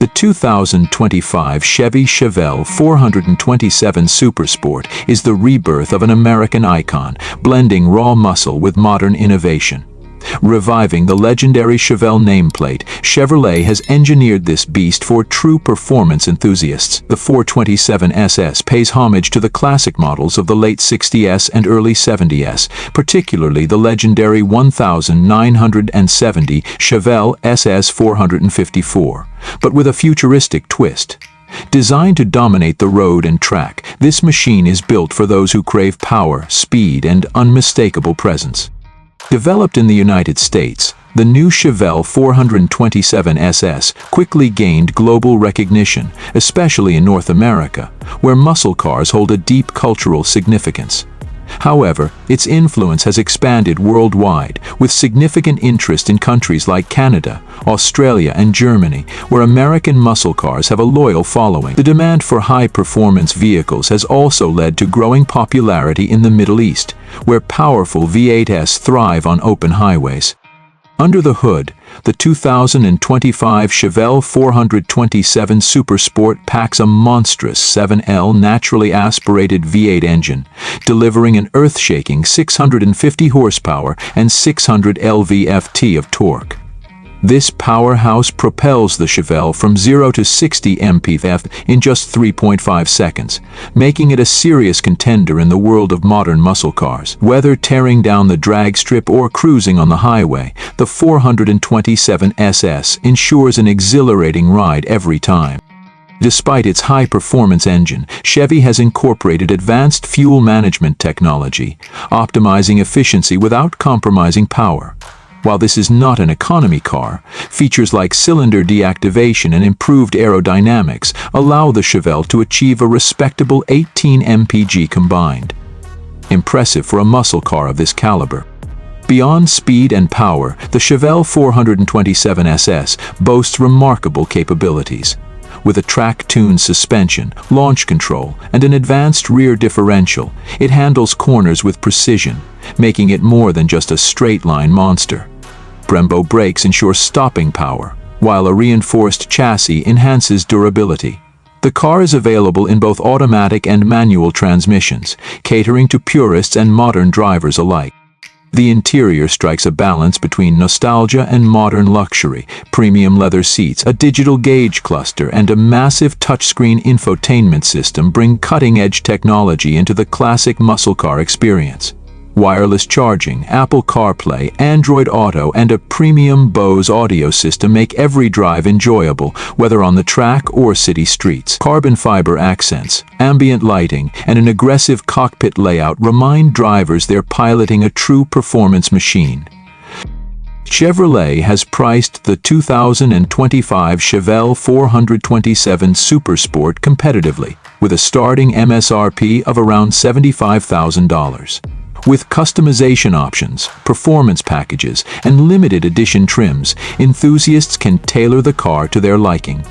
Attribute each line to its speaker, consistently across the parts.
Speaker 1: The 2025 Chevy Chevelle 427 Supersport is the rebirth of an American icon, blending raw muscle with modern innovation. Reviving the legendary Chevelle nameplate, Chevrolet has engineered this beast for true performance enthusiasts. The 427 SS pays homage to the classic models of the late 60s and early 70s, particularly the legendary 1970 Chevelle SS 454, but with a futuristic twist. Designed to dominate the road and track, this machine is built for those who crave power, speed, and unmistakable presence. Developed in the United States, the new Chevelle 427 SS quickly gained global recognition, especially in North America, where muscle cars hold a deep cultural significance. However, its influence has expanded worldwide, with significant interest in countries like Canada, Australia, and Germany, where American muscle cars have a loyal following. The demand for high-performance vehicles has also led to growing popularity in the Middle East, where powerful V8s thrive on open highways. Under the hood, the 2025 Chevelle 427 Supersport packs a monstrous 7L naturally aspirated V8 engine, delivering an earth-shaking 650 horsepower and 600 lb-ft of torque. This powerhouse propels the Chevelle from 0 to 60 mph in just 3.5 seconds, making it a serious contender in the world of modern muscle cars. Whether tearing down the drag strip or cruising on the highway, the 427 SS ensures an exhilarating ride every time. Despite its high-performance engine, Chevy has incorporated advanced fuel management technology, optimizing efficiency without compromising power. While this is not an economy car, features like cylinder deactivation and improved aerodynamics allow the Chevelle to achieve a respectable 18 mpg combined. Impressive for a muscle car of this caliber. Beyond speed and power, the Chevelle 427 SS boasts remarkable capabilities. With a track-tuned suspension, launch control, and an advanced rear differential, it handles corners with precision, making it more than just a straight-line monster. Brembo brakes ensure stopping power, while a reinforced chassis enhances durability. The car is available in both automatic and manual transmissions, catering to purists and modern drivers alike. The interior strikes a balance between nostalgia and modern luxury. Premium leather seats, a digital gauge cluster, and a massive touchscreen infotainment system bring cutting-edge technology into the classic muscle car experience. Wireless charging, Apple CarPlay, Android Auto, and a premium Bose audio system make every drive enjoyable, whether on the track or city streets. Carbon fiber accents, ambient lighting, and an aggressive cockpit layout remind drivers they're piloting a true performance machine. Chevrolet has priced the 2025 Chevelle 427 Supersport competitively, with a starting MSRP of around $75,000. With customization options, performance packages, and limited edition trims, enthusiasts can tailor the car to their liking.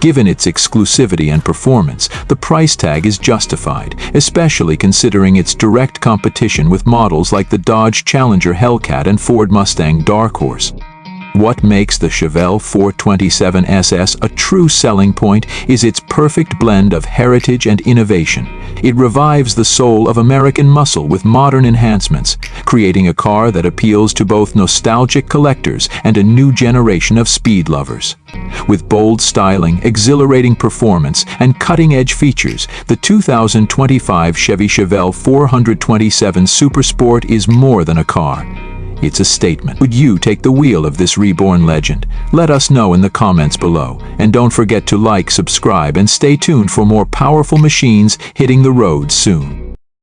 Speaker 1: Given its exclusivity and performance, the price tag is justified, especially considering its direct competition with models like the Dodge Challenger Hellcat and Ford Mustang Dark Horse. What makes the Chevelle 427 SS a true selling point is its perfect blend of heritage and innovation. It revives the soul of American muscle with modern enhancements, creating a car that appeals to both nostalgic collectors and a new generation of speed lovers. With bold styling, exhilarating performance, and cutting-edge features, the 2025 Chevy Chevelle 427 Supersport is more than a car. It's a statement. Would you take the wheel of this reborn legend? Let us know in the comments below. And don't forget to like, subscribe, and stay tuned for more powerful machines hitting the road soon.